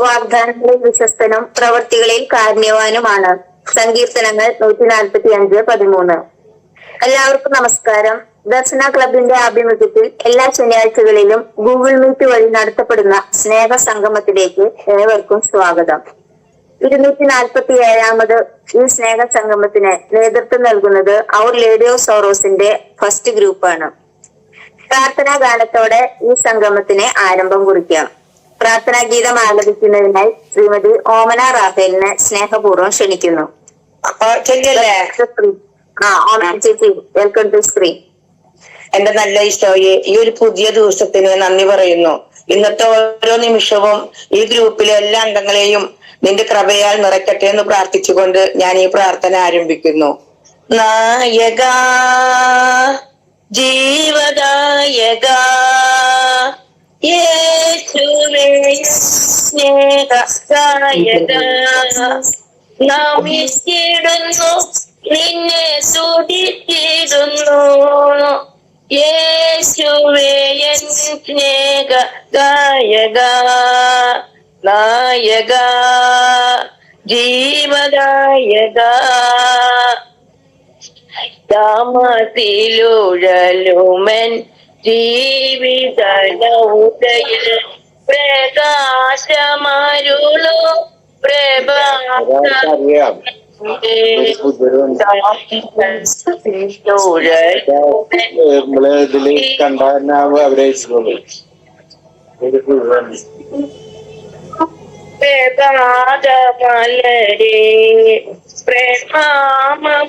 വാഗ്ദാനങ്ങളിൽ വിശ്വസ്തനും പ്രവൃത്തികളിൽ കാരുണ്യവാനുമാണ്. സങ്കീർത്തനങ്ങൾ 145:13. എല്ലാവർക്കും നമസ്കാരം. ദർശന ക്ലബിന്റെ ആഭിമുഖ്യത്തിൽ എല്ലാ ശനിയാഴ്ചകളിലും ഗൂഗിൾ മീറ്റ് വഴി നടത്തപ്പെടുന്ന സ്നേഹ സംഗമത്തിലേക്ക് ഏവർക്കും സ്വാഗതം. 247ാമത് ഈ സ്നേഹ സംഗമത്തിന് നേതൃത്വം നൽകുന്നത് അവർ ലേഡി ഓഫ് സോറോസിന്റെ ഫസ്റ്റ് ഗ്രൂപ്പാണ്. പ്രാർത്ഥനാ ഗാനത്തോടെ ഈ സംഗമത്തിന് ആരംഭം കുറിക്കാം. പ്രാർത്ഥനാ ഗീതം ആലപിക്കുന്നതിനായി ശ്രീമതി ഓമന റാഫേലിനെ സ്നേഹപൂർവ്വം ക്ഷണിക്കുന്നു. Welcome to screen. എന്റെ നല്ല ഈശോയെ, ഈ ഒരു പുതിയ ദിവസത്തിന് നന്ദി പറയുന്നു. ഇന്നത്തെ ഓരോ നിമിഷവും ഈ ഗ്രൂപ്പിലെ എല്ലാ അംഗങ്ങളെയും നിന്റെ കൃപയാൽ നിറയ്ക്കട്ടെ എന്ന് പ്രാർത്ഥിച്ചുകൊണ്ട് ഞാൻ ഈ പ്രാർത്ഥന ആരംഭിക്കുന്നു. നായക ജീവദായക യേശുവേ സ്നേഹദായക, നമിച്ചിടുന്നു നിന്നെ സ്തുതിച്ചിടുന്നു. യേശുവേ എൻ സ്നേഹദായക, നായക ജീവദായക, താമസിലുഴലുമൻ ജീവിത നൗതയിൽ പ്രകാശമരുളോ പ്രഭാതമലരേ പ്രേമാമം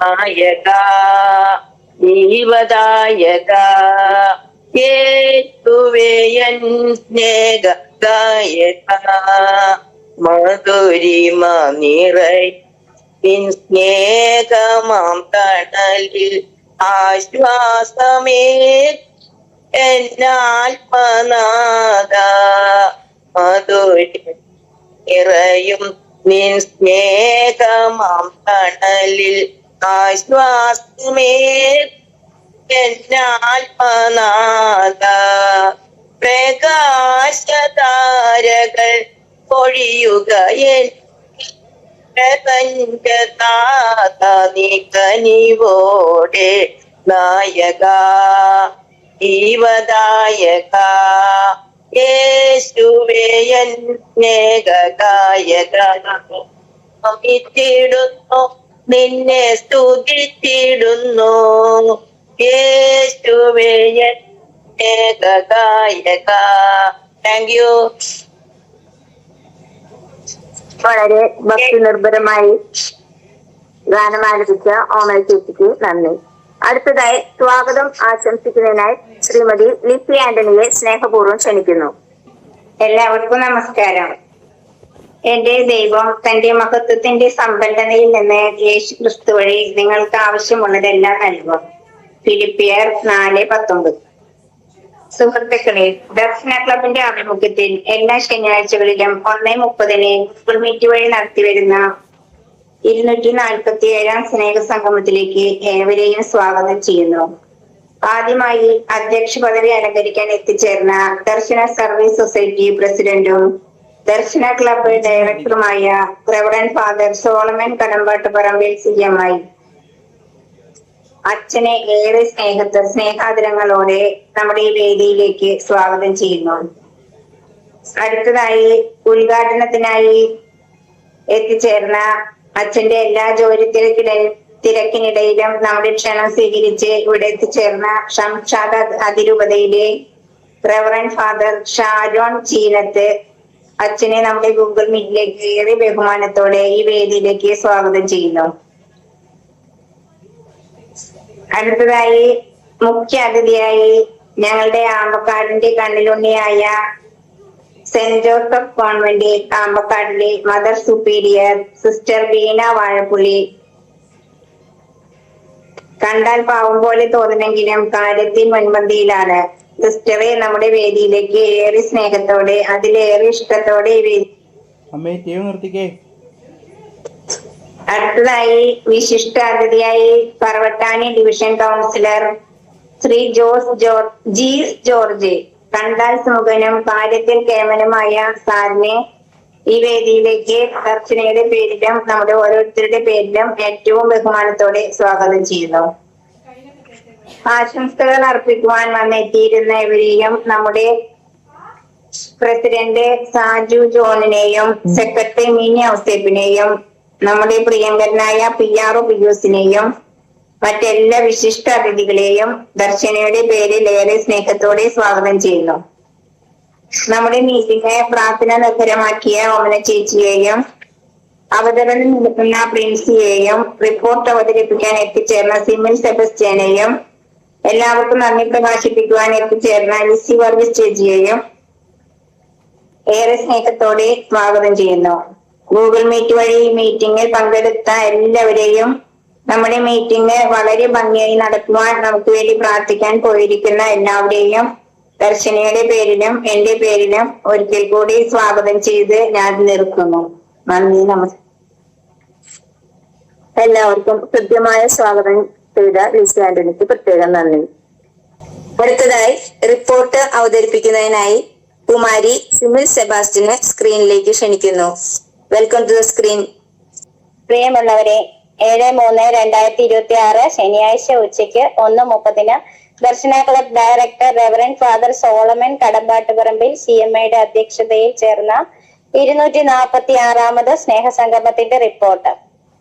നായക ജീവദായക യേശുവേ എൻ സ്നേഹദായക, മധുരിമ നിറയും സ്നേഹമാം തണലിൽ ആശ്വാസമേ എന്നാത്മനാഥ, മധുരി നിറയും നിൻ സ്നേഹമാം തണലിൽ ആശ്വാസമേ എന്നാത്മനാഥ, പ്രകാശതാരകൾ പൊഴിയുക നീക്കനിവോടെ, നായക ജീവദായക യേശുവേ എൻ സ്നേഹദായക, നമിച്ചിടുന്നു നിന്നെ സ്തുതിച്ചിടുന്നു. യേശുവേ എൻ സ്നേഹദായക. Thank you. വളരെ ഭക്തി നിർഭരമായി ഗാനം ആലപിച്ച ഓമന ചേച്ചിക്ക് നന്ദി. അടുത്തതായി സ്വാഗതം ആശംസിക്കുന്നതിനായി ശ്രീമതി ലിസി ആന്റണിയെ സ്നേഹപൂർവ്വം ക്ഷണിക്കുന്നു. എല്ലാവർക്കും നമസ്കാരം. എന്റെ ദൈവം തന്റെ മഹത്വത്തിന്റെ സമ്പന്നതയിൽ നിന്ന് യേശു ക്രിസ്തു വഴി നിങ്ങൾക്ക് ആവശ്യമുള്ളതെല്ലാം നൽകും. ഫിലിപ്പിയർ 4:19. സുഹൃത്തുക്കളെ, ദർശന ക്ലബിന്റെ ആഭിമുഖ്യത്തിൽ എല്ലാ ശനിയാഴ്ചകളിലും 1:30 ഗൂഗിൾ മീറ്റ് വഴി നടത്തിവരുന്ന 247ാം സ്നേഹ സംഗമത്തിലേക്ക് ഏവരെയും സ്വാഗതം ചെയ്യുന്നു. ആദ്യമായി അധ്യക്ഷ പദവി അലങ്കരിക്കാൻ എത്തിച്ചേർന്ന ദർശന സർവീസ് സൊസൈറ്റി പ്രസിഡന്റും ദർശന ക്ലബ് ഡയറക്ടറുമായ Reverend father Solomon Kadambattuparambil CMI അച്ഛനെ ഏറെ സ്നേഹാദരങ്ങളോടെ നമ്മുടെ ഈ വേദിയിലേക്ക് സ്വാഗതം ചെയ്യുന്നു. അടുത്തതായി ഉദ്ഘാടനത്തിനായി എത്തിച്ചേർന്ന അച്ഛന്റെ എല്ലാ ജോലി തിരക്കിനിടയിലും നമ്മുടെ ക്ഷണം സ്വീകരിച്ച് ഇവിടെ എത്തിച്ചേർന്ന ഷംഷാദ് അതിരൂപതയിലെ റെവറൻഡ് ഫാദർ ഷാരോൺ ചീനത്ത് അച്ഛനെ നമ്മുടെ ഗൂഗിൾ മീറ്റിലേക്ക് ഏറെ ബഹുമാനത്തോടെ ഈ വേദിയിലേക്ക് സ്വാഗതം ചെയ്യുന്നു. അടുത്തതായി മുഖ്യ അതിഥിയായി ഞങ്ങളുടെ ആമ്പക്കാടിന്റെ കണ്ണിലുണ്ണിയായ സെന്റ് ജോസഫ് കോൺവെന്റ് ആമ്പക്കാടിലെ mother superior sister Veena Vazhappully, കണ്ടാൽ പാവം പോലെ തോന്നുമെങ്കിലും കാര്യത്തിൽ മുൻപന്തിയിലാണ്. സിസ്റ്ററെ നമ്മുടെ വേദിയിലേക്ക് ഏറെ സ്നേഹത്തോടെ അതിലേറെ ഇഷ്ടത്തോടെ അടുത്തതായി വിശിഷ്ട അതിഥിയായി Paravattani division councillor Shri G George. കണ്ടാൽ സുമുഖനും കാര്യത്തിൽ കേമനുമായ സാറിനെ ഈ വേദിയിലേക്ക് ദർശനയുടെ പേരിലും നമ്മുടെ ഓരോരുത്തരുടെ പേരിലും ഏറ്റവും ബഹുമാനത്തോടെ സ്വാഗതം ചെയ്യുന്നു. ആശംസകൾ അർപ്പിക്കുവാൻ വന്നെത്തിയിരുന്ന ഇവരെയും നമ്മുടെ പ്രസിഡന്റ് സാജു ജോണിനെയും സെക്രട്ടറി മിനി ഔസേപ്പിനെയും നമ്മുടെ പ്രിയങ്കരനായ PR പിയൂസിനെയും മറ്റെല്ലാ വിശിഷ്ട അതിഥികളെയും ദർശനയുടെ പേരിൽ ഏറെ സ്നേഹത്തോടെ സ്വാഗതം ചെയ്യുന്നു. നമ്മുടെ മീറ്റിംഗ് പ്രാർത്ഥന നിർഭരമാക്കിയ ഓമന ചേച്ചിയെയും അവതരണം നടത്തുന്ന പ്രിൻസിയെയും റിപ്പോർട്ട് അവതരിപ്പിക്കാൻ എത്തിച്ചേർന്ന സിമിൽ സെബസ്റ്റ്യനെയും എല്ലാവർക്കും നന്ദി പ്രകാശിപ്പിക്കുവാൻ എത്തിച്ചേർന്ന ലിസി വർഗീസ് ചേച്ചിയെയും ഏറെ സ്നേഹത്തോടെ സ്വാഗതം ചെയ്യുന്നു. ഗൂഗിൾ മീറ്റ് വഴി മീറ്റിംഗിൽ പങ്കെടുത്ത എല്ലാവരെയും നമ്മുടെ മീറ്റിംഗ് വളരെ ഭംഗിയായി നടത്തുവാൻ നമുക്ക് വേണ്ടി പ്രാർത്ഥിക്കാൻ പോയിരിക്കുന്ന എല്ലാവരെയും ദർശനയുടെ പേരിലും എന്റെ പേരിലും ഒരിക്കൽ കൂടി സ്വാഗതം ചെയ്ത് ഞാൻ നിർത്തുന്നു. നന്ദി, നമസ്കാരം. എല്ലാവർക്കും കൃത്യമായ സ്വാഗതം ചെയ്ത ലിസി ആന്റണിക്ക് പ്രത്യേകം നന്ദി. അടുത്തതായി റിപ്പോർട്ട് അവതരിപ്പിക്കുന്നതിനായി കുമാരി സിമിൽ സെബാസ്റ്റ്യനെ സ്ക്രീനിലേക്ക് ക്ഷണിക്കുന്നു. Welcome to the screen. പ്രിയമുള്ളവരെ, 7/3/2026 ശനിയാഴ്ച ഉച്ചയ്ക്ക് 1:30 Darshana club director reverend father Solomon Kadambattuparambil CMAയുടെ അധ്യക്ഷതയിൽ ചേർന്ന 246ാമത് സ്നേഹസംഗമത്തിന്റെ റിപ്പോർട്ട്.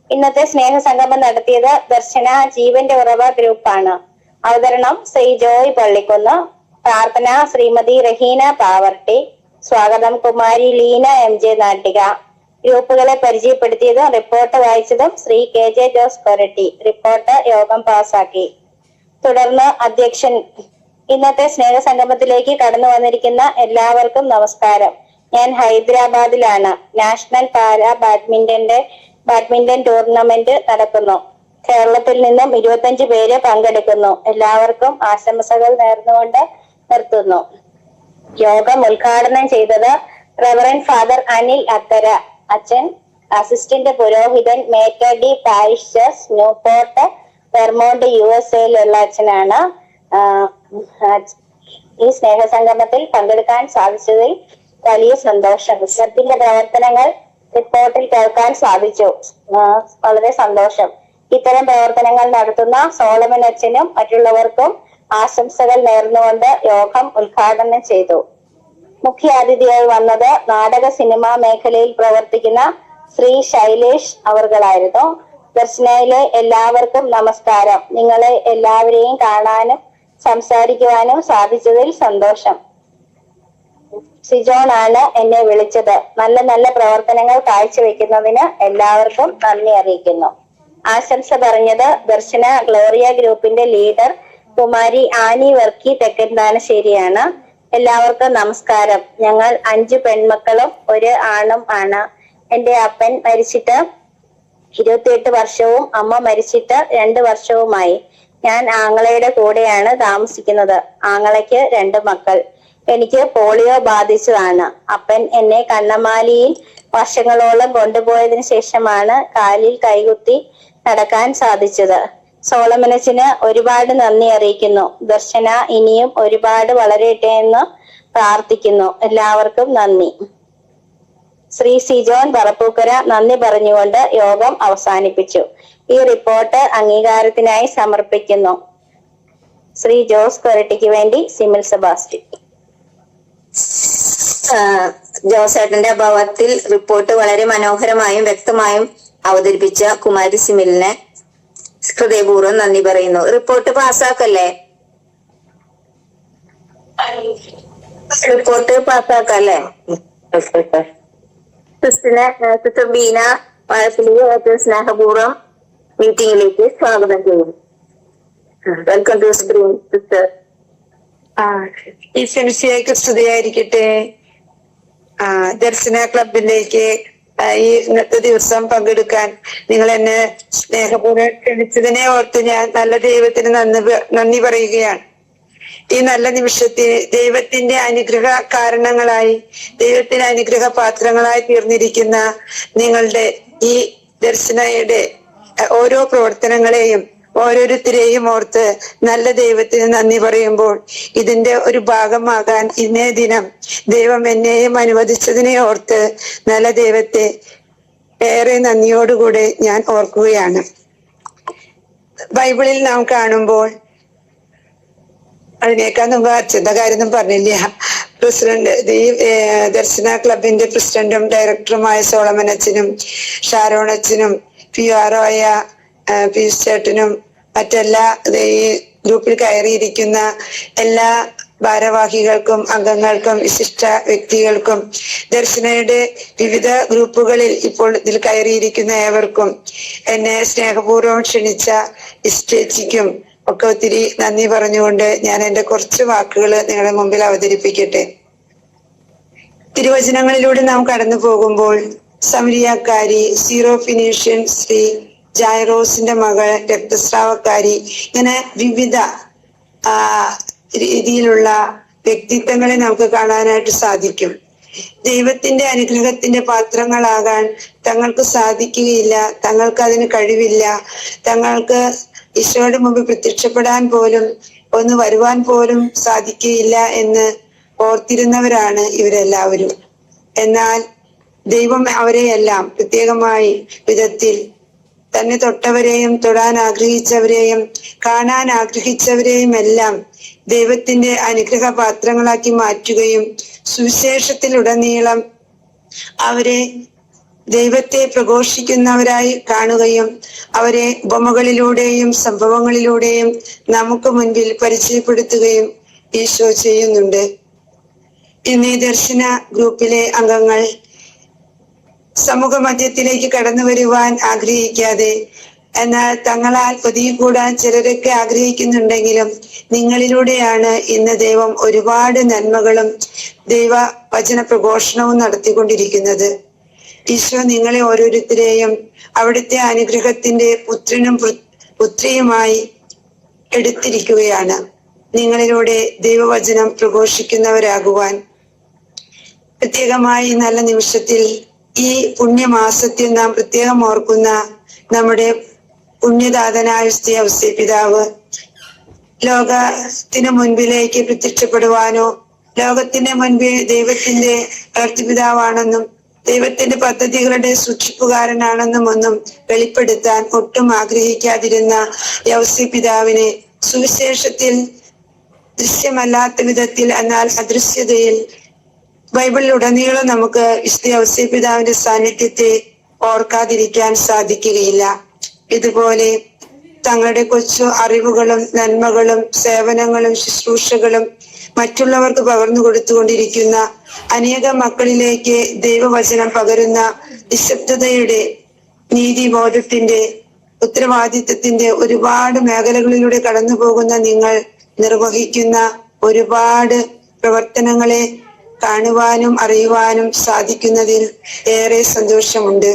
ഇന്നത്തെ സ്നേഹസംഗമം നടത്തിയത് ദർശന ജീവന്റെ ഉറവ ഗ്രൂപ്പാണ്. അവതരണം ശ്രീ ജോയ് പള്ളിക്കുന്ന്. പ്രാർത്ഥന ശ്രീമതി റഹീന പാവർട്ടി. സ്വാഗതം കുമാരി ലീന MJ നാട്ടിക. ഗ്രൂപ്പുകളെ പരിചയപ്പെടുത്തിയതും റിപ്പോർട്ട് വായിച്ചതും Shri KJ Jose Koratty. Report യോഗം പാസാക്കി. തുടർന്ന് അധ്യക്ഷൻ. ഇന്നത്തെ സ്നേഹസംഗമത്തിലേക്ക് കടന്നു വന്നിരിക്കുന്ന എല്ലാവർക്കും നമസ്കാരം. ഞാൻ ഹൈദരാബാദിലാണ്. നാഷണൽ പാരാ ബാഡ്മിന്റൺ ടൂർണമെന്റ് നടക്കുന്നു. കേരളത്തിൽ നിന്നും 25 പേര് പങ്കെടുക്കുന്നു. എല്ലാവർക്കും ആശംസകൾ നേർന്നുകൊണ്ട് നിർത്തുന്നു. യോഗം ഉദ്ഘാടനം ചെയ്തത് റെവറന്റ് ഫാദർ അനിൽ അക്കര അച്ഛൻ. അസിസ്റ്റന്റ് പുരോഹിതൻ Mater Dei parishes Newport Vermont USA അച്ഛനാണ്. ഈ സ്നേഹസംഗമത്തിൽ പങ്കെടുക്കാൻ സാധിച്ചതിൽ വലിയ സന്തോഷം. ക്ലബിന്റെ പ്രവർത്തനങ്ങൾ റിപ്പോർട്ടിൽ കേൾക്കാൻ സാധിച്ചു. വളരെ സന്തോഷം. ഇത്തരം പ്രവർത്തനങ്ങൾ നടത്തുന്ന സോളമൻ അച്ഛനും മറ്റുള്ളവർക്കും ആശംസകൾ നേർന്നുകൊണ്ട് യോഗം ഉദ്ഘാടനം ചെയ്തു. മുഖ്യാതിഥിയായി വന്നത് നാടക സിനിമാ മേഖലയിൽ പ്രവർത്തിക്കുന്ന ശ്രീ ശൈലേഷ് അവർകളായിരുന്നു. ദർശനയിലെ എല്ലാവർക്കും നമസ്കാരം. നിങ്ങളെ എല്ലാവരെയും കാണാനും സംസാരിക്കുവാനും സാധിച്ചതിൽ സന്തോഷം. സിജോൺ ആണ് എന്നെ വിളിച്ചത്. നല്ല നല്ല പ്രവർത്തനങ്ങൾ കാഴ്ചവെക്കുന്നതിന് എല്ലാവർക്കും നന്ദി അറിയിക്കുന്നു. ആശംസ പറഞ്ഞത് ദർശന ഗ്ലോറിയ ഗ്രൂപ്പിന്റെ ലീഡർ കുമാരി ആനി വർക്കി തെക്കൻതാനശ്ശേരിയാണ്. എല്ലാവർക്കും നമസ്കാരം. ഞങ്ങൾ 5 പെൺമക്കളും 1 ആണും ആണ്. എന്റെ അപ്പൻ മരിച്ചിട്ട് 28 വർഷവും അമ്മ മരിച്ചിട്ട് 2 വർഷവുമായി. ഞാൻ ആങ്ങളയുടെ കൂടെയാണ് താമസിക്കുന്നത്. ആങ്ങളയ്ക്ക് 2 മക്കൾ. എനിക്ക് പോളിയോ ബാധിച്ചതാണ്. അപ്പൻ എന്നെ കണ്ണമാലിയിൽ വർഷങ്ങളോളം കൊണ്ടുപോയതിനു ശേഷമാണ് കാലിൽ കൈകുത്തി നടക്കാൻ സാധിച്ചത്. സോളമനച്ചന് ഒരുപാട് നന്ദി അറിയിക്കുന്നു. ദർശന ഇനിയും ഒരുപാട് വളരട്ടെ എന്ന് പ്രാർത്ഥിക്കുന്നു. എല്ലാവർക്കും നന്ദി. ശ്രീ സിജോൺ പറപ്പൂക്കര നന്ദി പറഞ്ഞുകൊണ്ട് യോഗം അവസാനിപ്പിച്ചു. ഈ റിപ്പോർട്ട് അംഗീകാരത്തിനായി സമർപ്പിക്കുന്നു. ശ്രീ ജോസ് കൊരട്ടിക്ക് വേണ്ടി സിമിൽ സെബാസ്റ്റ്യൻ. ജോസേട്ടന്റെ അഭാവത്തിൽ റിപ്പോർട്ട് വളരെ മനോഹരമായും വ്യക്തമായും അവതരിപ്പിച്ച കുമാരി സിമിലിനെ ഹൃദയപൂർവ്വം നന്ദി പറയുന്നു. റിപ്പോർട്ട് പാസ്സാക്കല്ലേ? റിപ്പോർട്ട് പാസ്സാക്കല്ലേ? സിസ്റ്റർ ബീന വാഴപ്പിലിയെ ഏറ്റവും സ്നേഹപൂർവ്വം മീറ്റിംഗിലേക്ക് സ്വാഗതം ചെയ്യുന്നു. Welcome to screen sister. ഈ സെൻസിയായിക്ക് സ്തുതിയായിരിക്കട്ടെ. ദർശന ക്ലബിലേക്ക് ഈ ഇന്നത്തെ ദിവസം പങ്കെടുക്കാൻ നിങ്ങൾ എന്നെ സ്നേഹപൂർവ്വം ക്ഷണിച്ചതിനെ ഓർത്ത് ഞാൻ നല്ല ദൈവത്തിന് നന്ദി പറയുകയാണ്. ഈ നല്ല നിമിഷത്തിൽ ദൈവത്തിന്റെ അനുഗ്രഹ കാരണങ്ങളായി, ദൈവത്തിന്റെ അനുഗ്രഹ പാത്രങ്ങളായി തീർന്നിരിക്കുന്ന നിങ്ങളുടെ ഈ ദർശനയുടെ ഓരോ പ്രവർത്തനങ്ങളെയും ഓരോരുത്തരെയും ഓർത്ത് നല്ല ദൈവത്തിന് നന്ദി പറയുമ്പോൾ ഇതിന്റെ ഒരു ഭാഗമാകാൻ ഇന്നേ ദിനം ദൈവം എന്നെയും അനുവദിച്ചതിനെ ഓർത്ത് നല്ല ദൈവത്തെ ഏറെ നന്ദിയോടുകൂടെ ഞാൻ ഓർക്കുകയാണ്. ബൈബിളിൽ നാം കാണുമ്പോൾ അതിനേക്കാൾ മുമ്പ് അച്ഛന്റെ കാര്യമൊന്നും പറഞ്ഞില്ല. പ്രസിഡന്റ് ഈ ദർശന ക്ലബിന്റെ പ്രസിഡന്റും ഡയറക്ടറുമായ സോളമൻ അച്ഛനും ഷാരോൺ അച്ഛനും PR ആയ പീസ് ചേട്ടനും മറ്റെല്ലാ ഈ ഗ്രൂപ്പിൽ കയറിയിരിക്കുന്ന എല്ലാ ഭാരവാഹികൾക്കും അംഗങ്ങൾക്കും വിശിഷ്ട വ്യക്തികൾക്കും ദർശനയുടെ വിവിധ ഗ്രൂപ്പുകളിൽ ഇപ്പോൾ ഇതിൽ കയറിയിരിക്കുന്ന ഏവർക്കും എന്നെ സ്നേഹപൂർവ്വം ക്ഷണിച്ച ചേച്ചിക്കും ഒക്കെ ഒത്തിരി നന്ദി പറഞ്ഞുകൊണ്ട് ഞാൻ എന്റെ കുറച്ച് വാക്കുകൾ നിങ്ങളുടെ മുമ്പിൽ അവതരിപ്പിക്കട്ടെ. തിരുവചനങ്ങളിലൂടെ നാം കടന്നു പോകുമ്പോൾ സമരിയാക്കാരി, സീറോ ഫിനീഷ്യൻ സ്ത്രീ, ജായറോസിന്റെ മകൾ, രക്തസ്രാവക്കാരി, ഇങ്ങനെ വിവിധ രീതിയിലുള്ള വ്യക്തിത്വങ്ങളെ നമുക്ക് കാണാനായിട്ട് സാധിക്കും. ദൈവത്തിന്റെ അനുഗ്രഹത്തിന്റെ പാത്രങ്ങളാകാൻ തങ്ങൾക്ക് സാധിക്കുകയില്ല, തങ്ങൾക്ക് അതിന് കഴിവില്ല, തങ്ങൾക്ക് ഈശോയുടെ മുമ്പ് പ്രത്യക്ഷപ്പെടാൻ പോലും ഒന്ന് വരുവാൻ പോലും സാധിക്കുകയില്ല എന്ന് ഓർത്തിരുന്നവരാണ് ഇവരെല്ലാവരും. എന്നാൽ ദൈവം അവരെയെല്ലാം പ്രത്യേകമായി വിധത്തിൽ തന്നെ തൊട്ടവരെയും തൊടാൻ ആഗ്രഹിച്ചവരെയും കാണാൻ ആഗ്രഹിച്ചവരെയും എല്ലാം ദൈവത്തിന്റെ അനുഗ്രഹ പാത്രങ്ങളാക്കി മാറ്റുകയും സുവിശേഷത്തിലുടനീളം അവരെ ദൈവത്തെ പ്രഘോഷിക്കുന്നവരായി കാണുകയും അവരെ ഉപമകളിലൂടെയും സംഭവങ്ങളിലൂടെയും നമുക്ക് മുൻപിൽ പരിചയപ്പെടുത്തുകയും ഈശോ ചെയ്യുന്നുണ്ട്. ഇന്ന് ഈ ദർശന ഗ്രൂപ്പിലെ അംഗങ്ങൾ സമൂഹ മധ്യത്തിലേക്ക് കടന്നു വരുവാൻ ആഗ്രഹിക്കാതെ, എന്നാൽ തങ്ങളാൽ ഒതുങ്ങിക്കൂടാൻ ചിലരൊക്കെ ആഗ്രഹിക്കുന്നുണ്ടെങ്കിലും നിങ്ങളിലൂടെയാണ് ഇന്ന് ദൈവം ഒരുപാട് നന്മകളും ദൈവ വചന പ്രഘോഷണവും നടത്തിക്കൊണ്ടിരിക്കുന്നത്. ഈശോ നിങ്ങളെ ഓരോരുത്തരെയും അവിടുത്തെ അനുഗ്രഹത്തിന്റെ പുത്രനും പുത്രിയുമായി എടുത്തിരിക്കുകയാണ്. നിങ്ങളിലൂടെ ദൈവവചനം പ്രഘോഷിക്കുന്നവരാകുവാൻ പ്രത്യേകമായി നല്ല നിമിഷത്തിൽ ഈ പുണ്യമാസത്തിൽ നാം പ്രത്യേകം ഓർക്കുന്ന നമ്മുടെ പുണ്യദാതനായ ഔസേപ്പ് പിതാവ് ലോകത്തിന് മുൻപിലേക്ക് പ്രത്യക്ഷപ്പെടുവാനോ ലോകത്തിന്റെ മുൻപിൽ ദൈവത്തിന്റെ വളർത്തിപ്പിതാവാണെന്നും ദൈവത്തിന്റെ പദ്ധതികളുടെ സൂക്ഷിപ്പുകാരനാണെന്നും ഒന്നും വെളിപ്പെടുത്താൻ ഒട്ടും ആഗ്രഹിക്കാതിരുന്ന ഔസേപ്പ് പിതാവിനെ സുവിശേഷത്തിൽ ദൃശ്യമല്ലാത്ത വിധത്തിൽ എന്നാൽ അദൃശ്യതയിൽ ബൈബിളിലുടനീളം നമുക്ക് വിശുദ്ധ ഔസേപ്പ് പിതാവിന്റെ സാന്നിധ്യത്തെ ഓർക്കാതിരിക്കാൻ സാധിക്കുകയില്ല. ഇതുപോലെ തങ്ങളുടെ കൊച്ചു അറിവുകളും നന്മകളും സേവനങ്ങളും ശുശ്രൂഷകളും മറ്റുള്ളവർക്ക് പകർന്നു കൊടുത്തുകൊണ്ടിരിക്കുന്ന അനേകം മക്കളിലേക്ക് ദൈവവചനം പകരുന്ന നിശബ്ദതയുടെ, നീതിബോധത്തിന്റെ, ഉത്തരവാദിത്വത്തിന്റെ ഒരുപാട് മേഖലകളിലൂടെ കടന്നു പോകുന്ന നിങ്ങൾ നിർവഹിക്കുന്ന ഒരുപാട് പ്രവർത്തനങ്ങളെ കാണുവാനും അറിയുവാനും സാധിക്കുന്നതിൽ ഏറെ സന്തോഷമുണ്ട്.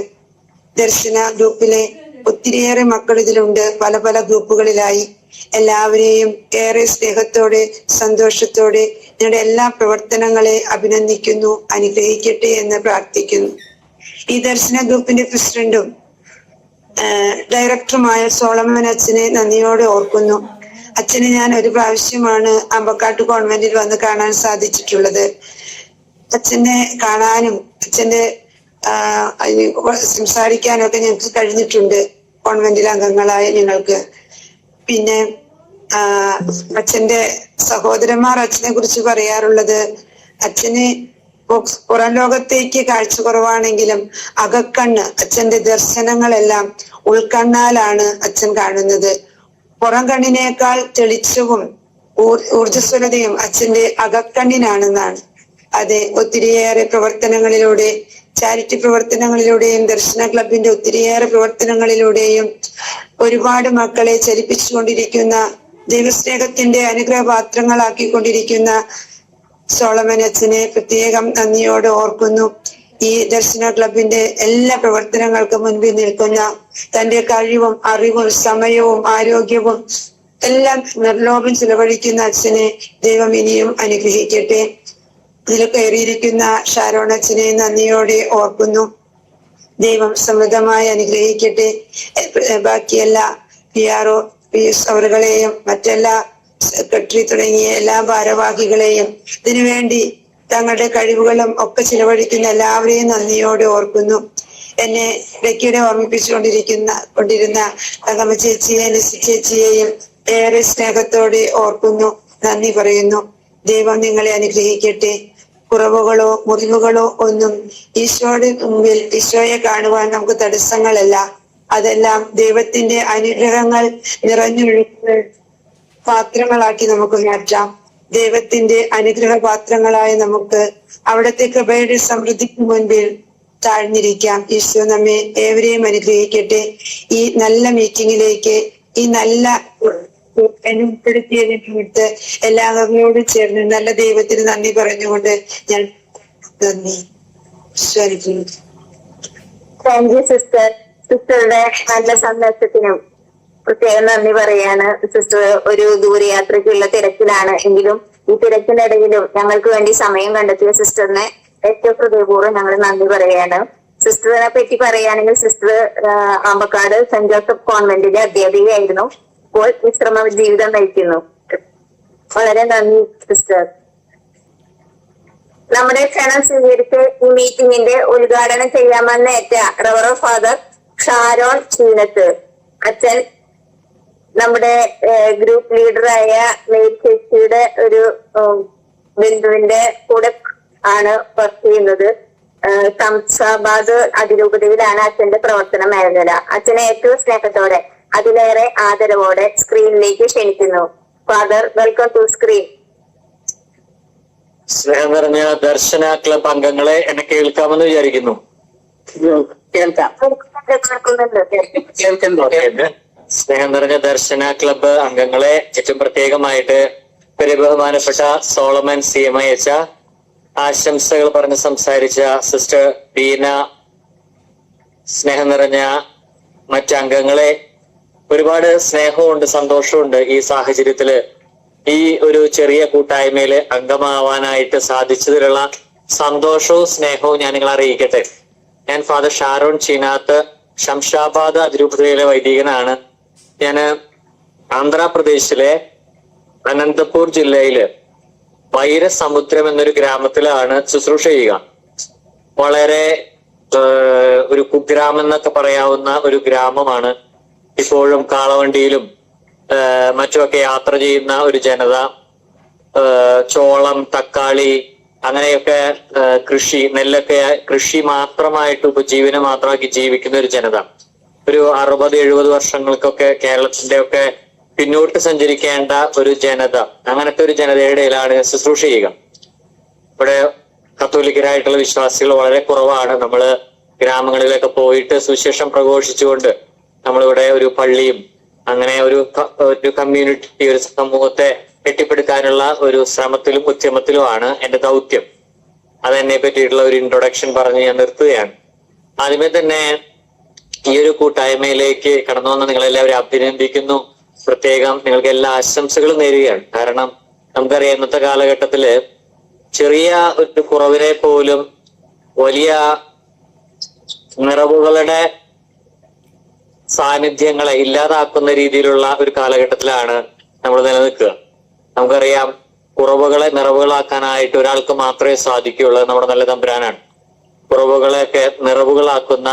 ദർശന ഗ്രൂപ്പിലെ ഒത്തിരിയേറെ മക്കൾ ഇതിലുണ്ട്, പല പല ഗ്രൂപ്പുകളിലായി. എല്ലാവരെയും ഏറെ സ്നേഹത്തോടെ സന്തോഷത്തോടെ നിങ്ങളുടെ എല്ലാ പ്രവർത്തനങ്ങളെ അഭിനന്ദിക്കുന്നു, അനുഗ്രഹിക്കട്ടെ എന്ന് പ്രാർത്ഥിക്കുന്നു. ഈ ദർശന ഗ്രൂപ്പിന്റെ പ്രസിഡന്റും ഡയറക്ടറുമായ സോളമൻ അച്ഛനെ നന്ദിയോടെ ഓർക്കുന്നു. അച്ഛനെ ഞാൻ ഒരു പ്രാവശ്യമാണ് അമ്പക്കാട്ട് കോൺവെന്റിൽ വന്ന് കാണാൻ സാധിച്ചിട്ടുള്ളത്. അച്ഛനെ കാണാനും അച്ഛന്റെ സംസാരിക്കാനും ഒക്കെ ഞങ്ങൾക്ക് കഴിഞ്ഞിട്ടുണ്ട്, കോൺവെന്റിലെ അംഗങ്ങളായ ഞങ്ങൾക്ക്. പിന്നെ അച്ഛന്റെ സഹോദരന്മാർ അച്ഛനെ കുറിച്ച് പറയാറുള്ളത്, അച്ഛന് പുറം ലോകത്തേക്ക് കാഴ്ച കുറവാണെങ്കിലും അകക്കണ്ണ്, അച്ഛന്റെ ദർശനങ്ങളെല്ലാം ഉൾക്കണ്ണാലാണ് അച്ഛൻ കാണുന്നത്. പുറം കണ്ണിനേക്കാൾ തെളിച്ചവും ഊർജ്ജസ്വലതയും അച്ഛന്റെ അകക്കണ്ണിനാണെന്നാണ്. അതെ, ഒത്തിരിയേറെ പ്രവർത്തനങ്ങളിലൂടെ, ചാരിറ്റി പ്രവർത്തനങ്ങളിലൂടെയും ദർശന ക്ലബിന്റെ ഒത്തിരിയേറെ പ്രവർത്തനങ്ങളിലൂടെയും ഒരുപാട് മക്കളെ ചലിപ്പിച്ചുകൊണ്ടിരിക്കുന്ന, ദൈവസ്നേഹത്തിന്റെ അനുഗ്രഹപാത്രങ്ങളാക്കിക്കൊണ്ടിരിക്കുന്ന സോളമൻ അച്ഛനെ പ്രത്യേകം നന്ദിയോടെ ഓർക്കുന്നു. ഈ ദർശന ക്ലബിന്റെ എല്ലാ പ്രവർത്തനങ്ങൾക്കും മുൻപിൽ നിൽക്കുന്ന, തന്റെ കഴിവും അറിവും സമയവും ആരോഗ്യവും എല്ലാം നിർലോഭം ചിലവഴിക്കുന്ന അച്ഛനെ ദൈവം ഇനിയും അനുഗ്രഹിക്കട്ടെ. ഇതിൽ കയറിയിരിക്കുന്ന ഷാരോൺ അച്ഛനെ നന്ദിയോടെ ഓർക്കുന്നു. ദൈവം സമൃദ്ധമായി അനുഗ്രഹിക്കട്ടെ. ബാക്കിയെല്ലാ PRO PS അവരുകളെയും മറ്റെല്ലാ സെക്രട്ടറി തുടങ്ങിയ എല്ലാ ഭാരവാഹികളെയും ഇതിനുവേണ്ടി തങ്ങളുടെ കഴിവുകളും ഒക്കെ ചിലവഴിക്കുന്ന എല്ലാവരെയും നന്ദിയോടെ ഓർക്കുന്നു. എന്നെ ഇടയ്ക്കിടെ കൊണ്ടിരുന്ന തങ്കമ്മ ചേച്ചിയെ, ലിസി ചേച്ചിയെയും ഏറെ സ്നേഹത്തോടെ ഓർക്കുന്നു, നന്ദി പറയുന്നു. ദൈവം നിങ്ങളെ അനുഗ്രഹിക്കട്ടെ. കുറവുകളോ മുറിവുകളോ ഒന്നും ഈശോയുടെ മുമ്പിൽ ഈശോയെ കാണുവാൻ നമുക്ക് തടസ്സങ്ങളല്ല. അതെല്ലാം ദൈവത്തിന്റെ അനുഗ്രഹങ്ങൾ നിറഞ്ഞൊഴുകുന്ന പാത്രങ്ങളാക്കി നമുക്ക് മാറ്റാം. ദൈവത്തിന്റെ അനുഗ്രഹ പാത്രങ്ങളായി നമുക്ക് അവിടുത്തെ കൃപയുടെ സമൃദ്ധിക്ക് മുൻപിൽ താഴ്ന്നിരിക്കാം. ഈശോ നമ്മെ ഏവരെയും അനുഗ്രഹിക്കട്ടെ. ഈ നല്ല മീറ്റിംഗിലേക്ക്, ഈ നല്ല എന്നെ ഉൾപ്പെടുത്തിയതിനടുത്ത് എല്ലാവരോടും ചേർന്ന് നല്ല ദൈവത്തിന് നന്ദി പറഞ്ഞുകൊണ്ട് ഞാൻ നന്ദി സ്വീകരിക്കുന്നു. Thank you sister. സിസ്റ്ററുടെ നല്ല സന്ദേശത്തിനും പ്രത്യേകം നന്ദി പറയാണ്. സിസ്റ്റർ ഒരു ദൂരയാത്രയ്ക്കുള്ള തിരക്കിലാണ് എങ്കിലും ഈ തിരക്കിനിടയിലും ഞങ്ങൾക്ക് വേണ്ടി സമയം കണ്ടെത്തിയ സിസ്റ്ററിനെ ഏറ്റവും ഹൃദയപൂർവ്വം ഞങ്ങൾ നന്ദി പറയാണ്. സിസ്റ്ററിനെ പറ്റി പറയുകയാണെങ്കിൽ സിസ്റ്റർ ആമ്പക്കാട് സെന്റ് ജോസഫ് കോൺവെന്റിലെ അധ്യാപികയായിരുന്നു. ഇപ്പോൾ വിശ്രമ ജീവിതം നയിക്കുന്നു. വളരെ നന്ദി സിസ്റ്റർ. നമ്മുടെ ക്ഷണം സ്വീകരിച്ച് ഈ മീറ്റിംഗിന്റെ ഉദ്ഘാടനം ചെയ്യാമെന്നേറ്റ റവറന്റ് ഫാദർ ഷാരോൺ ചീനത്ത് അച്ഛൻ നമ്മുടെ ഗ്രൂപ്പ് ലീഡറായ മേരി ചേച്ചിയുടെ ഒരു ബന്ധുവിന്റെ കൂടെ ആണ് വർക്ക് ചെയ്യുന്നത്. ശംഷാബാദ് അതിരൂപതയിലാണ് അച്ഛന്റെ പ്രവർത്തന മേഖല. അച്ഛനെ ഏറ്റവും സ്നേഹത്തോടെ അതിലേറെ ആദരവോടെ സ്ക്രീനിലേക്ക് ക്ഷണിക്കുന്നു. Father, welcome to screen. സ്നേഹം നിറഞ്ഞ ദർശന ക്ലബ് അംഗങ്ങളെ എന്നെ കേൾക്കാമെന്ന് വിചാരിക്കുന്നു. സ്നേഹം നിറഞ്ഞ ദർശന ക്ലബ് അംഗങ്ങളെ ഏറ്റവും പ്രത്യേകമായിട്ട് ബഹുമാനപ്പെട്ട സോളമൻ CMI അച്ഛ, ആശംസകൾ പറഞ്ഞ് സംസാരിച്ച സിസ്റ്റർ ബീന, സ്നേഹം നിറഞ്ഞ മറ്റംഗങ്ങളെ, ഒരുപാട് സ്നേഹമുണ്ട്, സന്തോഷമുണ്ട് ഈ സാഹചര്യത്തില് ഈ ഒരു ചെറിയ കൂട്ടായ്മയില് അംഗമാവാനായിട്ട് സാധിച്ചതിലുള്ള സന്തോഷവും സ്നേഹവും ഞാൻ നിങ്ങളെ അറിയിക്കട്ടെ. ഞാൻ ഫാദർ ഷാരോൺ ചീനാത്ത്, ശംഷാബാദ് അതിരൂപതയിലെ വൈദികനാണ്. ഞാന് ആന്ധ്രാപ്രദേശിലെ അനന്തപൂർ ജില്ലയില് വൈരസമുദ്രം എന്നൊരു ഗ്രാമത്തിലാണ് ശുശ്രൂഷ ചെയ്യുക. വളരെ ഒരു കുഗ്രാമം എന്നൊക്കെ പറയാവുന്ന ഒരു ഗ്രാമമാണ്. ഇപ്പോഴും കാളവണ്ടിയിലും മറ്റുമൊക്കെ യാത്ര ചെയ്യുന്ന ഒരു ജനത, ചോളം, തക്കാളി അങ്ങനെയൊക്കെ കൃഷി, നെല്ലൊക്കെ കൃഷി മാത്രമായിട്ട് ഉപജീവന മാത്രമാക്കി ജീവിക്കുന്ന ഒരു ജനത. ഒരു 60-70 വർഷങ്ങൾക്കൊക്കെ കേരളത്തിന്റെ ഒക്കെ പിന്നോട്ട് സഞ്ചരിക്കേണ്ട ഒരു ജനത, അങ്ങനത്തെ ഒരു ജനതയുടെ ഇടയിലാണ് ശുശ്രൂഷ ചെയ്യുക. ഇവിടെ കത്തോലിക്കരായിട്ടുള്ള വിശ്വാസികൾ വളരെ കുറവാണ്. നമ്മള് ഗ്രാമങ്ങളിലൊക്കെ പോയിട്ട് സുവിശേഷം പ്രഘോഷിച്ചുകൊണ്ട് നമ്മളിവിടെ ഒരു പള്ളിയും അങ്ങനെ ഒരു കമ്മ്യൂണിറ്റി, ഒരു സമൂഹത്തെ കെട്ടിപ്പടുക്കാനുള്ള ഒരു ശ്രമത്തിലും ഉദ്യമത്തിലുമാണ് എന്റെ ദൗത്യം. അതെന്നെ പറ്റിയിട്ടുള്ള ഒരു ഇൻട്രൊഡക്ഷൻ പറഞ്ഞ് ഞാൻ നിർത്തുകയാണ്. ആദ്യമേ തന്നെ ഈ ഒരു കൂട്ടായ്മയിലേക്ക് കടന്നു വന്ന നിങ്ങളെല്ലാവരും അഭിനന്ദിക്കുന്നു. പ്രത്യേകം നിങ്ങൾക്ക് എല്ലാ ആശംസകളും നേരുകയാണ്. കാരണം നമുക്കറിയാം ഇന്നത്തെ കാലഘട്ടത്തില് ചെറിയ ഒരു കുറവിനെ പോലും വലിയ നിറവുകളുടെ സാന്നിധ്യങ്ങളെ ഇല്ലാതാക്കുന്ന രീതിയിലുള്ള ഒരു കാലഘട്ടത്തിലാണ് നമ്മൾ നിലനിൽക്കുക. നമുക്കറിയാം കുറവുകളെ നിറവുകളാക്കാനായിട്ട് ഒരാൾക്ക് മാത്രമേ സാധിക്കുകയുള്ളൂ, നമ്മുടെ നല്ല തമ്പുരാനാണ്. കുറവുകളെയൊക്കെ നിറവുകളാക്കുന്ന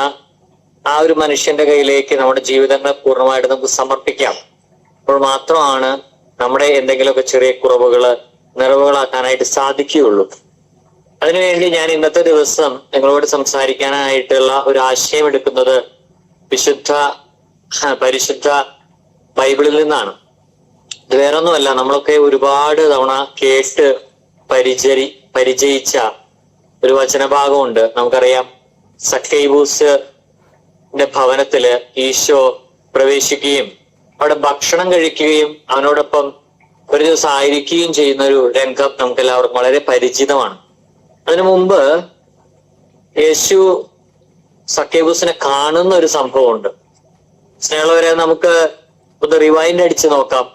ആ ഒരു മനുഷ്യന്റെ കയ്യിലേക്ക് നമ്മുടെ ജീവിതങ്ങളെ പൂർണ്ണമായിട്ട് നമുക്ക് സമർപ്പിക്കാം. അപ്പോൾ മാത്രമാണ് നമ്മുടെ എന്തെങ്കിലുമൊക്കെ ചെറിയ കുറവുകള് നിറവുകളാക്കാനായിട്ട് സാധിക്കുകയുള്ളൂ. അതിനുവേണ്ടി ഞാൻ ഇന്നത്തെ ദിവസം നിങ്ങളോട് സംസാരിക്കാനായിട്ടുള്ള ഒരു ആശയം എടുക്കുന്നത് പരിശുദ്ധ ബൈബിളിൽ നിന്നാണ്. ഇത് വേറൊന്നുമല്ല, നമ്മളൊക്കെ ഒരുപാട് തവണ കേട്ട് പരിചയിച്ച ഒരു വചനഭാഗമുണ്ട്. നമുക്കറിയാം, സക്കൈബൂസിന്റെ ഭവനത്തില് ഈശോ പ്രവേശിക്കുകയും അവിടെ ഭക്ഷണം കഴിക്കുകയും അവനോടൊപ്പം ഒരു ദിവസം ആയിരിക്കുകയും ചെയ്യുന്ന ഒരു രംഗം നമുക്ക് എല്ലാവർക്കും വളരെ പരിചിതമാണ്. അതിനു മുമ്പ് യേശു സക്കേബൂസിനെ കാണുന്ന ഒരു സംഭവമുണ്ട്. സ്നേഹമുള്ളവരെ, നമുക്ക് ഒന്ന് റിവൈൻഡ് അടിച്ച് നോക്കാം.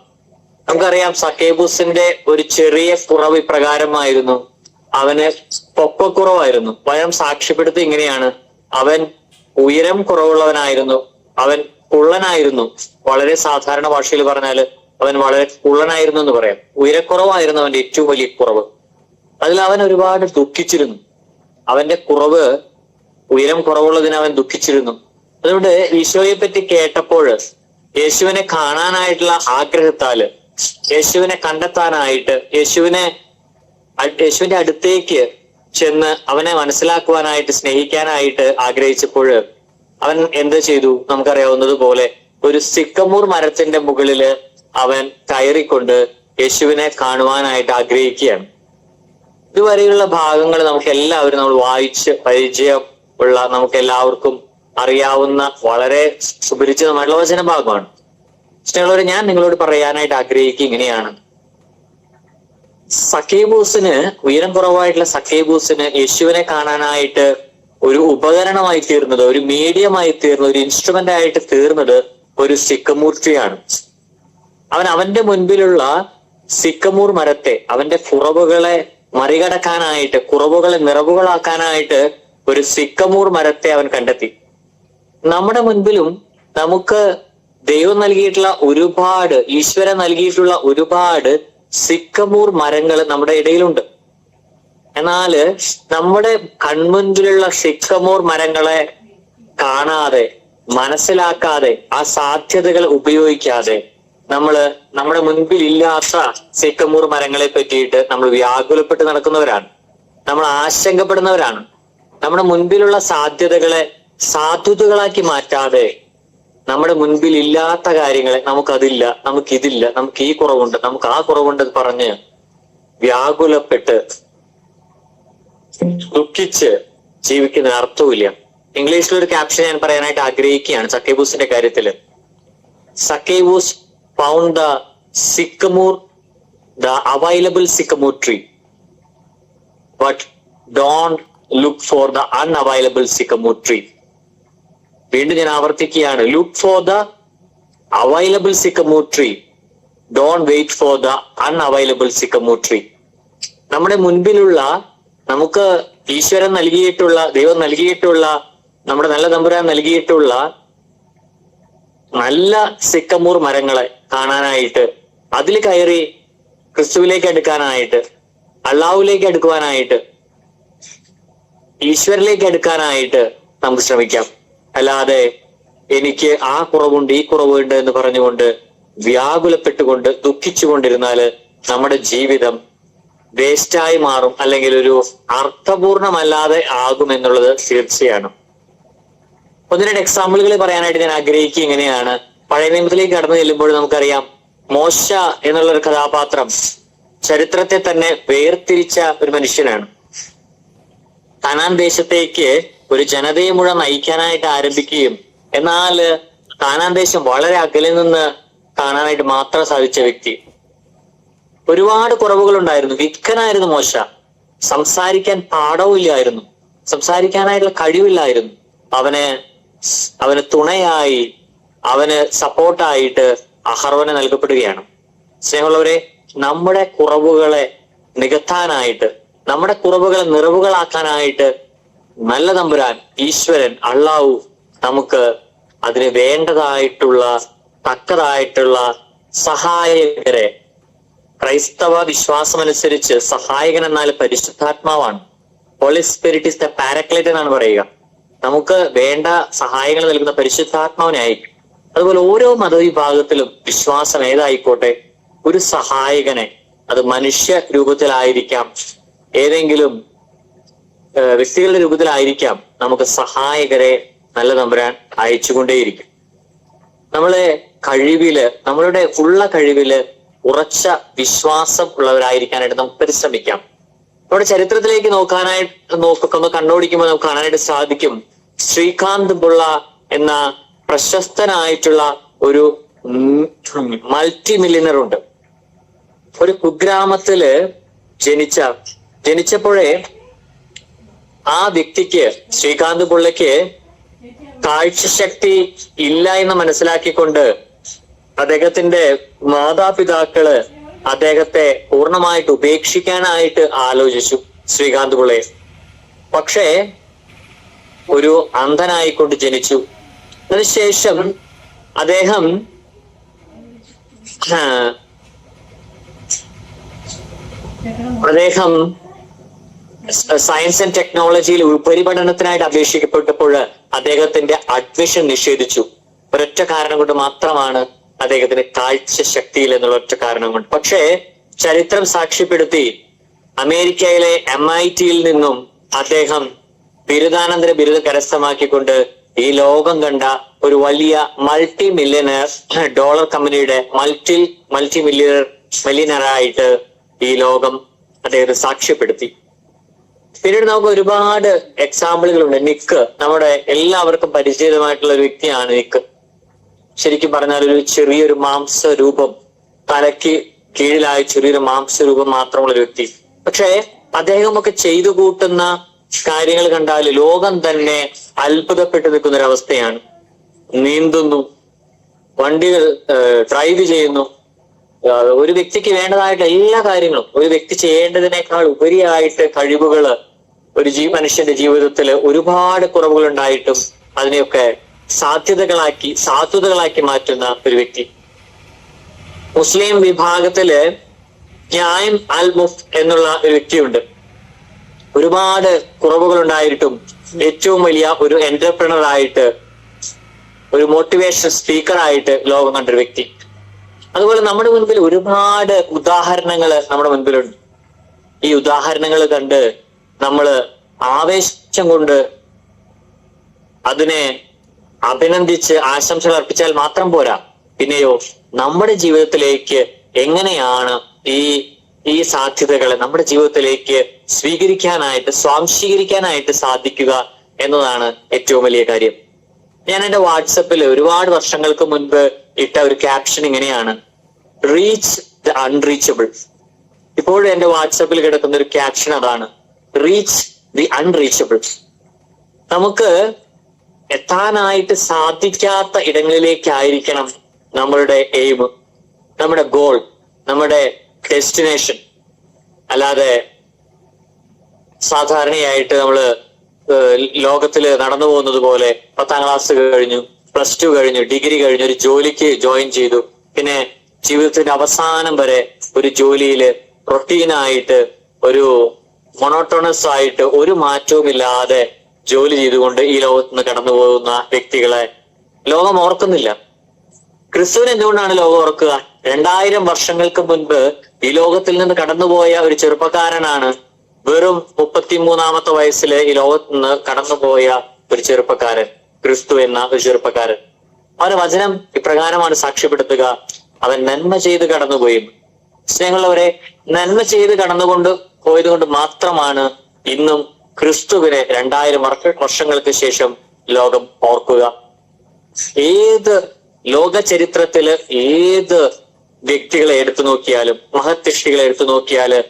നമുക്കറിയാം സക്കേബൂസിന്റെ ഒരു ചെറിയ കുറവ് ഇപ്രകാരമായിരുന്നു. അവന് പൊക്കക്കുറവായിരുന്നു. വചനം സാക്ഷ്യപ്പെടുത്തി ഇങ്ങനെയാണ്: അവൻ ഉയരം കുറവുള്ളവനായിരുന്നു, അവൻ കുള്ളനായിരുന്നു. വളരെ സാധാരണ ഭാഷയിൽ പറഞ്ഞാല് അവൻ വളരെ കുള്ളനായിരുന്നു എന്ന് പറയാം. ഉയരക്കുറവായിരുന്നു അവന്റെ ഏറ്റവും വലിയ കുറവ്. അതിൽ അവൻ ഒരുപാട് ദുഃഖിച്ചിരുന്നു. അവന്റെ കുറവ്, ഉയരം കുറവുള്ളതിന് അവൻ ദുഃഖിച്ചിരുന്നു. അതുകൊണ്ട് ഈശോയെ പറ്റി കേട്ടപ്പോൾ യേശുവിനെ കാണാനായിട്ടുള്ള ആഗ്രഹത്താല്, യേശുവിനെ കണ്ടെത്താനായിട്ട്, യേശുവിന്റെ അടുത്തേക്ക് ചെന്ന് അവനെ മനസ്സിലാക്കുവാനായിട്ട്, സ്നേഹിക്കാനായിട്ട് ആഗ്രഹിച്ചപ്പോൾ അവൻ എന്ത് ചെയ്തു? നമുക്കറിയാവുന്നതുപോലെ ഒരു സിക്കമൂർ മരത്തിന്റെ മുകളില് അവൻ കയറിക്കൊണ്ട് യേശുവിനെ കാണുവാനായിട്ട് ആഗ്രഹിക്കുകയാണ്. ഇതുവരെയുള്ള ഭാഗങ്ങൾ നമുക്ക് എല്ലാവരും നമ്മൾ വായിച്ച് പരിചയമുള്ള, നമുക്ക് എല്ലാവർക്കും അറിയാവുന്ന വളരെ സുപരിചിതമായിട്ടുള്ള വചനഭാഗമാണ്. സ്നേഹമുള്ളവരെ, ഞാൻ നിങ്ങളോട് പറയാനായിട്ട് ആഗ്രഹിക്കുക ഇങ്ങനെയാണ്. സക്കേബൂസിന്, ഉയരം കുറവായിട്ടുള്ള സക്കേബൂസിന് യേശുവിനെ കാണാനായിട്ട് ഒരു ഉപകരണമായി തീർന്നത്, ഒരു മീഡിയമായി തീർന്നത്, ഒരു ഇൻസ്ട്രുമെന്റ് ആയിട്ട് തീർന്നത് ഒരു സിക്കമൂർ ട്രീയാണ്. അവന്റെ മുൻപിലുള്ള സിക്കമൂർ മരത്തെ, അവന്റെ കുറവുകളെ മറികടക്കാനായിട്ട്, കുറവുകളെ നിറവുകളാക്കാനായിട്ട് ഒരു സിക്കമൂർ മരത്തെ അവൻ കണ്ടെത്തി. നമ്മുടെ മുൻപിലും നമുക്ക് ദൈവം നൽകിയിട്ടുള്ള ഒരുപാട്, ഈശ്വരൻ നൽകിയിട്ടുള്ള ഒരുപാട് സിക്കമൂർ മരങ്ങൾ നമ്മുടെ ഇടയിലുണ്ട്. എന്നാല് നമ്മുടെ കൺമുൻപിലുള്ള സിക്കമൂർ മരങ്ങളെ കാണാതെ, മനസ്സിലാക്കാതെ, ആ സാധ്യതകൾ ഉപയോഗിക്കാതെ നമ്മുടെ മുൻപിൽ ഇല്ലാത്ത സിക്കമൂർ മരങ്ങളെ പറ്റിയിട്ട് നമ്മൾ വ്യാകുലപ്പെട്ട് നടക്കുന്നവരാണ്, നമ്മൾ ആശങ്കപ്പെടുന്നവരാണ്. നമ്മുടെ മുൻപിലുള്ള സാധ്യതകളെ സാധുതകളാക്കി മാറ്റാതെ, നമ്മുടെ മുൻപിൽ ഇല്ലാത്ത കാര്യങ്ങളെ നമുക്കതില്ല, നമുക്കിതില്ല, നമുക്ക് ഈ കുറവുണ്ട്, നമുക്ക് ആ കുറവുണ്ട് പറഞ്ഞ് വ്യാകുലപ്പെട്ട് ദുഃഖിച്ച് ജീവിക്കുന്നതിന് അർത്ഥവുമില്ല. ഇംഗ്ലീഷിലൊരു ക്യാപ്ഷൻ ഞാൻ പറയാനായിട്ട് ആഗ്രഹിക്കുകയാണ് സക്കേബൂസിന്റെ കാര്യത്തില്. സക്കേബൂസ് found the sycamore, the available sycamore tree, but don't look for the unavailable sycamore tree. വീണ്ടും ഞാൻ ആവർത്തിക്കുകയാണ്, look for the available sycamore tree, don't wait for the unavailable sycamore tree. നമ്മുടെ മുൻപിലുള്ള, നമുക്ക് ഈശ്വരൻ നൽകിയിട്ടുള്ള, ദൈവം നൽകിയിട്ടുള്ള, നമ്മുടെ നല്ല തമ്പുരാൻ നൽകിയിട്ടുള്ള നല്ല സിക്കമൂർ മരങ്ങളെ കാണാനായിട്ട്, അതിൽ കയറി ക്രിസ്തുവിലേക്ക് അടുക്കാനായിട്ട്, അള്ളാഹുവിലേക്ക് അടുക്കുവാനായിട്ട്, ഈശ്വരനിലേക്ക് അടുക്കാനായിട്ട് നമുക്ക് ശ്രമിക്കാം. അല്ലാതെ എനിക്ക് ആ കുറവുണ്ട്, ഈ കുറവുണ്ട് എന്ന് പറഞ്ഞുകൊണ്ട് വ്യാകുലപ്പെട്ടുകൊണ്ട് ദുഃഖിച്ചുകൊണ്ടിരുന്നാല് നമ്മുടെ ജീവിതം വേസ്റ്റായി മാറും, അല്ലെങ്കിൽ ഒരു അർത്ഥപൂർണമല്ലാതെ ആകുമെന്നുള്ളത് തീർച്ചയാണ്. ഒന്ന് രണ്ട് എക്സാമ്പിളുകൾ പറയാനായിട്ട് ഞാൻ ആഗ്രഹിക്കുക ഇങ്ങനെയാണ്. പഴയ നിയമത്തിലേക്ക് കടന്നു ചെല്ലുമ്പോൾ നമുക്കറിയാം, മോശ എന്നുള്ള ഒരു കഥാപാത്രം ചരിത്രത്തെ തന്നെ വേർതിരിച്ച ഒരു മനുഷ്യനാണ്. കനാൻ ദേശത്തേക്ക് ഒരു ജനതയെ മുഴുവൻ നയിക്കാനായിട്ട് ആരംഭിക്കുകയും, എന്നാൽ കാനാൻ ദേശം വളരെ അകലെ നിന്ന് കാണാനായിട്ട് മാത്രം സാധിച്ച വ്യക്തി. ഒരുപാട് കുറവുകൾ ഉണ്ടായിരുന്നു. വിക്കനായിരുന്നു മോശ. സംസാരിക്കാൻ പാഠവുമില്ലായിരുന്നു, സംസാരിക്കാനായിട്ടുള്ള കഴിവില്ലായിരുന്നു. അവന് തുണയായി, അവന് സപ്പോർട്ടായിട്ട് അഹറോനെ നൽകപ്പെടുകയാണ്. സ്നേഹമുള്ളവരെ, നമ്മുടെ കുറവുകളെ നികത്താനായിട്ട്, നമ്മുടെ കുറവുകളെ നിറവുകളാക്കാനായിട്ട് നല്ല തമ്പുരാൻ, ഈശ്വരൻ, അള്ളാഹു നമുക്ക് അതിന് വേണ്ടതായിട്ടുള്ള, തക്കതായിട്ടുള്ള സഹായകരെ, ക്രൈസ്തവ വിശ്വാസമനുസരിച്ച് സഹായകൻ എന്നാൽ പരിശുദ്ധാത്മാവാണ്. ഹോളി സ്പിരിറ്റ് ഇസ് ദ പാരക്ലൈറ്റ് എന്നാണ് പറയുക. നമുക്ക് വേണ്ട സഹായങ്ങൾ നൽകുന്ന പരിശുദ്ധാത്മാവിനെ അയക്കും. അതുപോലെ ഓരോ മതവിഭാഗത്തിലും വിശ്വാസം ഏതായിക്കോട്ടെ, ഒരു സഹായകനെ, അത് മനുഷ്യ രൂപത്തിലായിരിക്കാം, ഏതെങ്കിലും വ്യക്തികളുടെ രൂപത്തിലായിരിക്കാം, നമുക്ക് സഹായകരെ നല്ല തമ്പുരാൻ അയച്ചുകൊണ്ടേയിരിക്കും. നമ്മളെ കഴിവില്, നമ്മളുടെ ഉള്ള കഴിവില് ഉറച്ച വിശ്വാസം ഉള്ളവരായിരിക്കാനായിട്ട് നമുക്ക് പരിശ്രമിക്കാം. നമ്മുടെ ചരിത്രത്തിലേക്ക് ഒന്ന് കണ്ണോടിക്കുമ്പോൾ നമുക്ക് കാണാനായിട്ട് സാധിക്കും, ശ്രീകാന്ത് പിള്ള എന്ന പ്രശസ്തനായിട്ടുള്ള ഒരു മൾട്ടി മില്യണർ ഉണ്ട്. ഒരു കുഗ്രാമത്തില് ജനിച്ചപ്പോഴേ ആ വ്യക്തിക്ക്, ശ്രീകാന്ത് പിള്ളയ്ക്ക് കാഴ്ചശക്തി ഇല്ല എന്ന് മനസ്സിലാക്കിക്കൊണ്ട് അദ്ദേഹത്തിന്റെ മാതാപിതാക്കള് അദ്ദേഹത്തെ പൂർണ്ണമായിട്ട് ഉപേക്ഷിക്കാനായിട്ട് ആലോചിച്ചു ശ്രീകാന്ത് പിള്ളയെ. പക്ഷേ ഒരു അന്ധനായിക്കൊണ്ട് ജനിച്ചു. അതിനുശേഷം അദ്ദേഹം സയൻസ് ആൻഡ് ടെക്നോളജിയിൽ ഉപരിപഠനത്തിനായിട്ട് അപേക്ഷിക്കപ്പെട്ടപ്പോൾ അദ്ദേഹത്തിന്റെ അഡ്മിഷൻ നിഷേധിച്ചു. ഒരൊറ്റ കാരണം കൊണ്ട് മാത്രമാണ്, അദ്ദേഹത്തിന് കാഴ്ച ശക്തിയിൽ എന്നുള്ള ഒറ്റ കാരണം കൊണ്ട്. പക്ഷേ ചരിത്രം സാക്ഷ്യപ്പെടുത്തി അമേരിക്കയിലെ MIT-യിൽ നിന്നും അദ്ദേഹം ബിരുദാനന്തര ബിരുദം കരസ്ഥമാക്കിക്കൊണ്ട് ഈ ലോകം കണ്ട ഒരു വലിയ $multi-million കമ്പനിയുടെ മൾട്ടി മില്യണറായിട്ട് ഈ ലോകം അദ്ദേഹത്തെ സാക്ഷ്യപ്പെടുത്തി. പിന്നീട് നമുക്ക് ഒരുപാട് എക്സാമ്പിളുകളുണ്ട്. നിക്ക്, നമ്മുടെ എല്ലാവർക്കും പരിചിതമായിട്ടുള്ള ഒരു വ്യക്തിയാണ് നിക്ക്. ശരിക്കും പറഞ്ഞാൽ ഒരു ചെറിയൊരു മാംസരൂപം, തലയ്ക്ക് കീഴിലായി ചെറിയൊരു മാംസരൂപം മാത്രമുള്ള ഒരു വ്യക്തി. പക്ഷേ അദ്ദേഹമൊക്കെ ചെയ്തു കൂട്ടുന്ന കാര്യങ്ങൾ കണ്ടാൽ ലോകം തന്നെ അത്ഭുതപ്പെട്ടു നിൽക്കുന്ന ഒരു അവസ്ഥയാണ്. നീന്തുന്നു, വണ്ടികൾ ഡ്രൈവ് ചെയ്യുന്നു. ഒരു വ്യക്തിക്ക് വേണ്ടതായിട്ട് എല്ലാ കാര്യങ്ങളും ഒരു വ്യക്തി ചെയ്യേണ്ടതിനേക്കാൾ ഉപരിയായിട്ട് കഴിവുകൾ ഒരു മനുഷ്യന്റെ ജീവിതത്തിൽ ഒരുപാട് കുറവുകൾ ഉണ്ടായിട്ടും അതിനെയൊക്കെ സാധ്യതകളാക്കി മാറ്റുന്ന ഒരു വ്യക്തി. മുസ്ലിം വിഭാഗത്തില് ഖ്യായിം അൽ മുഫ് എന്നുള്ള ഒരു വ്യക്തിയുണ്ട്. ഒരുപാട് കുറവുകൾ ഉണ്ടായിട്ടും ഏറ്റവും വലിയ ഒരു എന്റർപ്രണർ ആയിട്ട്, ഒരു മോട്ടിവേഷൻ സ്പീക്കർ ആയിട്ട് ലോകം കണ്ടൊരു വ്യക്തി. അതുപോലെ നമ്മുടെ മുൻപിൽ ഒരുപാട് ഉദാഹരണങ്ങൾ നമ്മുടെ മുൻപിലുണ്ട്. ഈ ഉദാഹരണങ്ങൾ കണ്ട് നമ്മൾ ആവേശം കൊണ്ട് അതിനെ അഭിനന്ദിച്ച് ആശംസകൾ അർപ്പിച്ചാൽ മാത്രം പോരാ, പിന്നെയോ നമ്മുടെ ജീവിതത്തിലേക്ക് എങ്ങനെയാണ് ഈ സാധ്യതകളെ നമ്മുടെ ജീവിതത്തിലേക്ക് സ്വാംശീകരിക്കാനായിട്ട് സാധിക്കുക എന്നതാണ് ഏറ്റവും വലിയ കാര്യം. ഞാൻ എന്റെ വാട്സപ്പിൽ ഒരുപാട് വർഷങ്ങൾക്ക് മുൻപ് ഇട്ട ഒരു ക്യാപ്ഷൻ ഇങ്ങനെയാണ്: റീച്ച് ദ അൺറീച്ചബിൾ. ഇപ്പോഴും എന്റെ വാട്സപ്പിൽ കിടക്കുന്ന ഒരു ക്യാപ്ഷൻ അതാണ്, റീച്ച് ദി അൺറീച്ചബിൾ. നമുക്ക് എത്താനായിട്ട് സാധിക്കാത്ത ഇടങ്ങളിലേക്കായിരിക്കണം നമ്മളുടെ എയിം, നമ്മുടെ ഗോൾ, നമ്മുടെ ഡെസ്റ്റിനേഷൻ. അല്ലാതെ സാധാരണയായിട്ട് നമ്മള് ലോകത്തില് നടന്നു പോകുന്നത് പോലെ 10ാം ക്ലാസ് കഴിഞ്ഞു, +2 കഴിഞ്ഞു, ഡിഗ്രി കഴിഞ്ഞു, ഒരു ജോലിക്ക് ജോയിൻ ചെയ്തു, പിന്നെ ജീവിതത്തിന്റെ അവസാനം വരെ ഒരു ജോലിയില് റൊട്ടീനായിട്ട് ഒരു മൊണോട്ടോണസ് ആയിട്ട് ഒരു മാറ്റവും ഇല്ലാതെ ജോലി ചെയ്തുകൊണ്ട് ഈ ലോകത്ത് നിന്ന് കടന്നു പോകുന്ന വ്യക്തികളെ ലോകം ഓർക്കുന്നില്ല. ക്രിസ്തുവിന് എന്തുകൊണ്ടാണ് ലോകം ഓർക്കുക? 2000 വർഷങ്ങൾക്ക് മുൻപ് ഈ ലോകത്തിൽ നിന്ന് കടന്നുപോയ ഒരു ചെറുപ്പക്കാരനാണ്. വെറും 33ാമത്തെ വയസ്സിൽ ഈ ലോകത്ത് നിന്ന് കടന്നുപോയ ഒരു ചെറുപ്പക്കാരൻ, ക്രിസ്തു എന്ന ഒരു ചെറുപ്പക്കാരൻ. അവന്റെ വചനം ഇപ്രകാരമാണ് സാക്ഷ്യപ്പെടുത്തുക: അവൻ നന്മ ചെയ്ത് കടന്നുപോയി. സ്നേഹമുള്ളവരെ, നന്മ ചെയ്ത് കടന്നുകൊണ്ട് പോയത് കൊണ്ട് മാത്രമാണ് ഇന്നും ക്രിസ്തുവിനെ 2000 വർഷങ്ങൾക്ക് ശേഷം ലോകം ഓർക്കുക. ഏത് ലോക ചരിത്രത്തില് ഏത് വ്യക്തികളെ എടുത്തു നോക്കിയാലും, മഹത്വ്യക്തികളെ എടുത്തു നോക്കിയാല്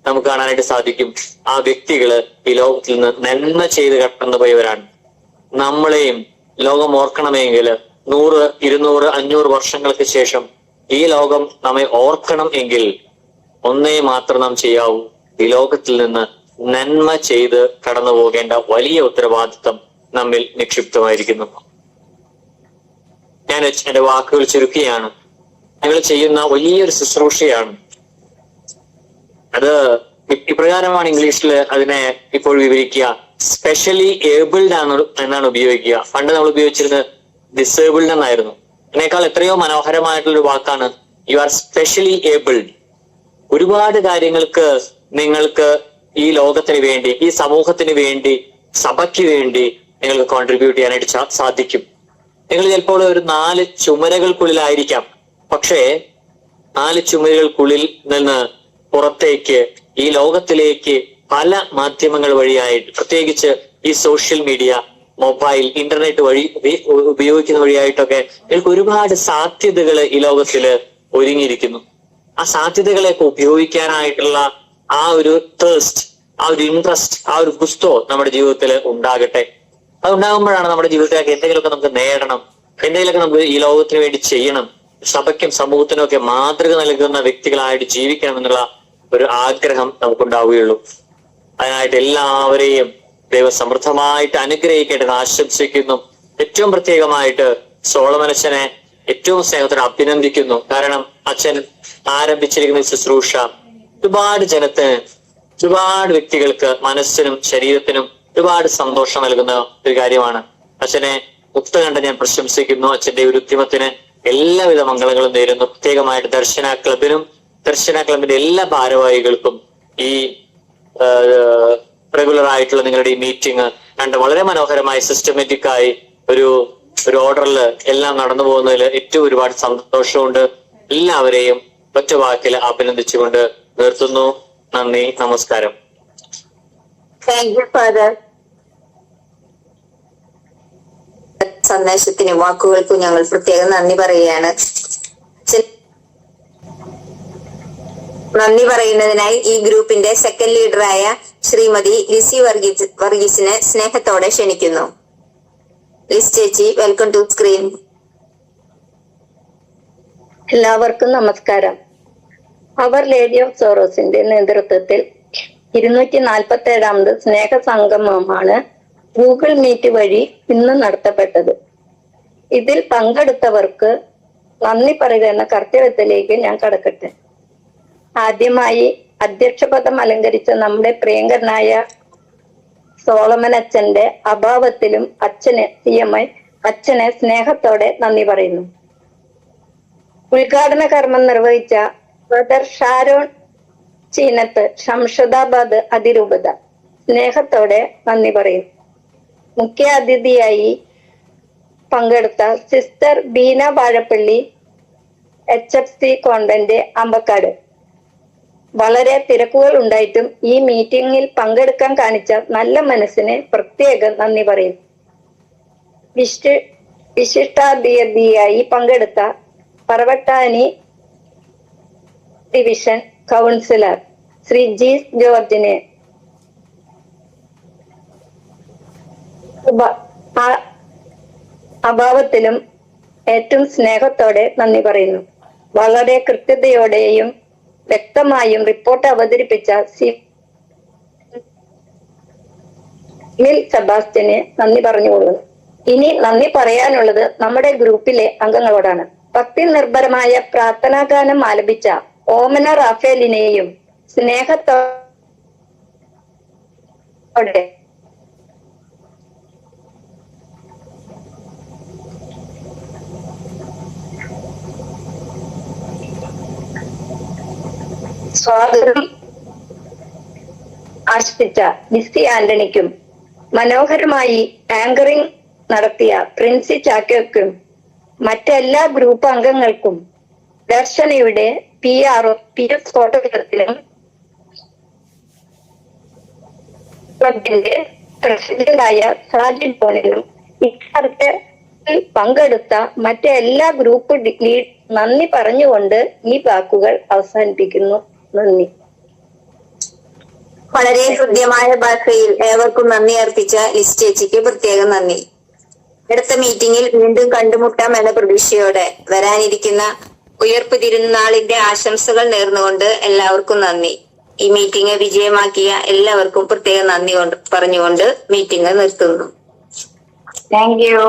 നമുക്ക് കാണാനായിട്ട് സാധിക്കും, ആ വ്യക്തികള് ഈ ലോകത്തിൽ നിന്ന് നന്മ ചെയ്ത് കടന്നുപോയവരാണ്. നമ്മളെയും ലോകം ഓർക്കണമെങ്കിൽ 100, 200, 500 വർഷങ്ങൾക്ക് ശേഷം ഈ ലോകം നമ്മെ ഓർക്കണം എങ്കിൽ ഒന്നേ മാത്രം നാം ചെയ്യാവൂ: ഈ ലോകത്തിൽ നിന്ന് നന്മ ചെയ്ത് കടന്നു പോകേണ്ട വലിയ ഉത്തരവാദിത്വം നമ്മിൽ നിക്ഷിപ്തമായിരിക്കുന്നു. ഞാൻ എന്റെ വാക്കുകൾ ചുരുക്കുകയാണ്. ഞങ്ങൾ ചെയ്യുന്ന വലിയൊരു ശുശ്രൂഷയാണ് അത്. ഇപ്രകാരമാണ് ഇംഗ്ലീഷിൽ അതിനെ ഇപ്പോൾ വിവരിക്കുക: സ്പെഷ്യലി ഏബിൾഡ് എന്നാണ് ഉപയോഗിക്കുക. പണ്ട് നമ്മൾ ഉപയോഗിച്ചിരുന്നത് ഡിസേബിൾഡ് എന്നായിരുന്നു. അതിനേക്കാൾ എത്രയോ മനോഹരമായിട്ടുള്ള ഒരു വാക്കാണ് യു ആർ സ്പെഷ്യലി ഏബിൾഡ്. ഒരുപാട് കാര്യങ്ങൾക്ക് നിങ്ങൾക്ക് ഈ ലോകത്തിന് വേണ്ടി, ഈ സമൂഹത്തിന് വേണ്ടി, സഭയ്ക്ക് വേണ്ടി നിങ്ങൾക്ക് കോൺട്രിബ്യൂട്ട് ചെയ്യാനായിട്ട് സാധിക്കും. നിങ്ങൾ ചിലപ്പോൾ ഒരു 4 ചുമരുകൾക്കുള്ളിലായിരിക്കാം, പക്ഷേ 4 ചുമരുകൾക്കുള്ളിൽ നിന്ന് പുറത്തേക്ക് ഈ ലോകത്തിലേക്ക് പല മാധ്യമങ്ങൾ വഴിയായിട്ട്, പ്രത്യേകിച്ച് ഈ സോഷ്യൽ മീഡിയ, മൊബൈൽ, ഇന്റർനെറ്റ് വഴി ഉപയോഗിക്കുന്ന വഴിയായിട്ടൊക്കെ നിങ്ങൾക്ക് ഒരുപാട് സാധ്യതകൾ ഈ ലോകത്തില് ഒരുങ്ങിയിരിക്കുന്നു. ആ സാധ്യതകളെയൊക്കെ ഉപയോഗിക്കാനായിട്ടുള്ള ആ ഒരു തേഴ്സ്റ്റ്, ആ ഒരു ഇൻട്രസ്റ്റ്, ആ ഒരു ഗുസ്തോ നമ്മുടെ ജീവിതത്തിൽ ഉണ്ടാകട്ടെ. അതുണ്ടാകുമ്പോഴാണ് നമ്മുടെ ജീവിതത്തിലേക്ക് എന്തെങ്കിലുമൊക്കെ നമുക്ക് നേടണം, എന്തെങ്കിലുമൊക്കെ നമുക്ക് ഈ ലോകത്തിന് വേണ്ടി ചെയ്യണം, സഭയ്ക്കും സമൂഹത്തിനും ഒക്കെ മാതൃക നൽകുന്ന വ്യക്തികളായിട്ട് ജീവിക്കണം എന്നുള്ള ഒരു ആഗ്രഹം നമുക്കുണ്ടാവുകയുള്ളൂ. അതിനായിട്ട് എല്ലാവരെയും ദൈവം സമൃദ്ധമായിട്ട് അനുഗ്രഹിക്കേണ്ടത് ആശംസിക്കുന്നു. ഏറ്റവും പ്രത്യേകമായിട്ട് സോളമനച്ഛനെ ഏറ്റവും സ്നേഹത്തോടെ അഭിനന്ദിക്കുന്നു. കാരണം അച്ഛൻ ആരംഭിച്ചിരിക്കുന്ന ശുശ്രൂഷ ഒരുപാട് ജനത്തിന്, ഒരുപാട് വ്യക്തികൾക്ക് മനസ്സിനും ശരീരത്തിനും ഒരുപാട് സന്തോഷം നൽകുന്ന ഒരു കാര്യമാണ്. അച്ഛനെ മുക്തകണ്ഠം ഞാൻ പ്രശംസിക്കുന്നു. അച്ഛന്റെ ഒരു ഉദ്യമത്തിന് എല്ലാവിധ മംഗളങ്ങളും നേരുന്നു. പ്രത്യേകമായിട്ട് ദർശന ക്ലബിന്റെ എല്ലാ ഭാരവാഹികൾക്കും ഈ റെഗുലർ ആയിട്ടുള്ള നിങ്ങളുടെ ഈ മീറ്റിംഗ് കണ്ട് വളരെ മനോഹരമായി സിസ്റ്റമാറ്റിക് ആയി ഒരു ഓർഡറിൽ എല്ലാം നടന്നു പോകുന്നതിൽ ഏറ്റവും ഒരുപാട് സന്തോഷമുണ്ട്. എല്ലാവരെയും ഒറ്റ വാക്കിൽ അഭിനന്ദിച്ചുകൊണ്ട് നിർത്തുന്നു. നന്ദി, നമസ്കാരം. Thank you father. സന്ദേശത്തിനും വാക്കുകൾക്കും ഞങ്ങൾ പ്രത്യേകം നന്ദി പറയുകയാണ്. നന്ദി പറയുന്നതിനായി ഈ ഗ്രൂപ്പിന്റെ സെക്കൻഡ് ലീഡറായ ശ്രീമതി ലിസി വർഗീസിനെ സ്നേഹത്തോടെ ക്ഷണിക്കുന്നു. ലിസ് ചേച്ചി, വെൽക്കം ടു സ്ക്രീൻ. എല്ലാവർക്കും നമസ്കാരം. അവർ ലേഡി ഓഫ് സോറോസിന്റെ നേതൃത്വത്തിൽ 247ാമത് സ്നേഹ സംഗമമാണ് ഗൂഗിൾ മീറ്റ് വഴി ഇന്ന് നടത്തപ്പെട്ടത്. ഇതിൽ പങ്കെടുത്തവർക്ക് നന്ദി പറയുക എന്ന കർത്തവ്യത്തിലേക്ക് ഞാൻ കടക്കട്ടെ. ആദ്യമായി അധ്യക്ഷപദം അലങ്കരിച്ച നമ്മുടെ പ്രിയങ്കരനായ സോളമൻ അച്ഛന്റെ അഭാവത്തിലും അച്ഛനെ സ്നേഹത്തോടെ നന്ദി പറയുന്നു. ഉദ്ഘാടന കർമ്മം നിർവഹിച്ച ബ്രദർ ഷാരോൺ ചീനത്ത്, ശംഷദാബാദ് അതിരൂപത സ്നേഹത്തോടെ നന്ദി പറയുന്നു. മുഖ്യ അതിഥിയായി പങ്കെടുത്ത sister Beena Vazhappally, HFC convent Ambakkad. വളരെ തിരക്കുകൾ ഉണ്ടായിട്ടും ഈ മീറ്റിംഗിൽ പങ്കെടുക്കാൻ കാണിച്ച നല്ല മനസ്സിന് പ്രത്യേകം നന്ദി പറയുന്നു. വിശിഷ്ടാതിഥിയായി പങ്കെടുത്ത Paravattani division councillor Shri G ജോർജിനെ അഭാവത്തിലും ഏറ്റവും സ്നേഹത്തോടെ നന്ദി പറയുന്നു. വളരെ കൃത്യതയോടെയും വ്യക്തമായും റിപ്പോർട്ട് അവതരിപ്പിച്ച സിമിൽ സെബാസ്റ്റ്യന് നന്ദി പറഞ്ഞുകൊള്ളുന്നു. ഇനി നന്ദി പറയാനുള്ളത് നമ്മുടെ ഗ്രൂപ്പിലെ അംഗങ്ങളോടാണ്. ഭക്തി നിർഭരമായ പ്രാർത്ഥനാഗാനം ആലപിച്ച ഓമന റാഫേലിനെയും സ്നേഹത്തോടെ സ്വാഗതം ആശംസിച്ച ലിസി ആന്റണിക്കും മനോഹരമായി ആങ്കറിംഗ് നടത്തിയ പ്രിൻസി ചാക്കോയ്ക്കും മറ്റെല്ലാ ഗ്രൂപ്പ് അംഗങ്ങൾക്കും ദർശനയുടെ PRO PS ഫോട്ടോഗ്രാഫിലും ക്ലബിന്റെ പ്രസിഡന്റായ സാജിൻ പോണിനും ഇക്കാര്യത്തിൽ പങ്കെടുത്ത മറ്റെല്ലാ ഗ്രൂപ്പ് ലീഡ് നന്ദി പറഞ്ഞുകൊണ്ട് ഈ വാക്കുകൾ അവസാനിപ്പിക്കുന്നു. നന്ദി. വളരെ ഹൃദ്യമായ ഭാഷയിൽ ഏവർക്കും നന്ദി അർപ്പിച്ച ലിസ് ചേച്ചിക്ക് പ്രത്യേകം നന്ദി. അടുത്ത മീറ്റിംഗിൽ വീണ്ടും കണ്ടുമുട്ടാം എന്ന പ്രതീക്ഷയോടെ വരാനിരിക്കുന്ന ഉയർപ്പ് തിരുനാളിന്റെ ആശംസകൾ നേർന്നുകൊണ്ട് എല്ലാവർക്കും നന്ദി. ഈ മീറ്റിംഗ് വിജയമാക്കിയ എല്ലാവർക്കും പ്രത്യേകം നന്ദി പറഞ്ഞുകൊണ്ട് മീറ്റിംഗ് നിർത്തുന്നു. Thank you.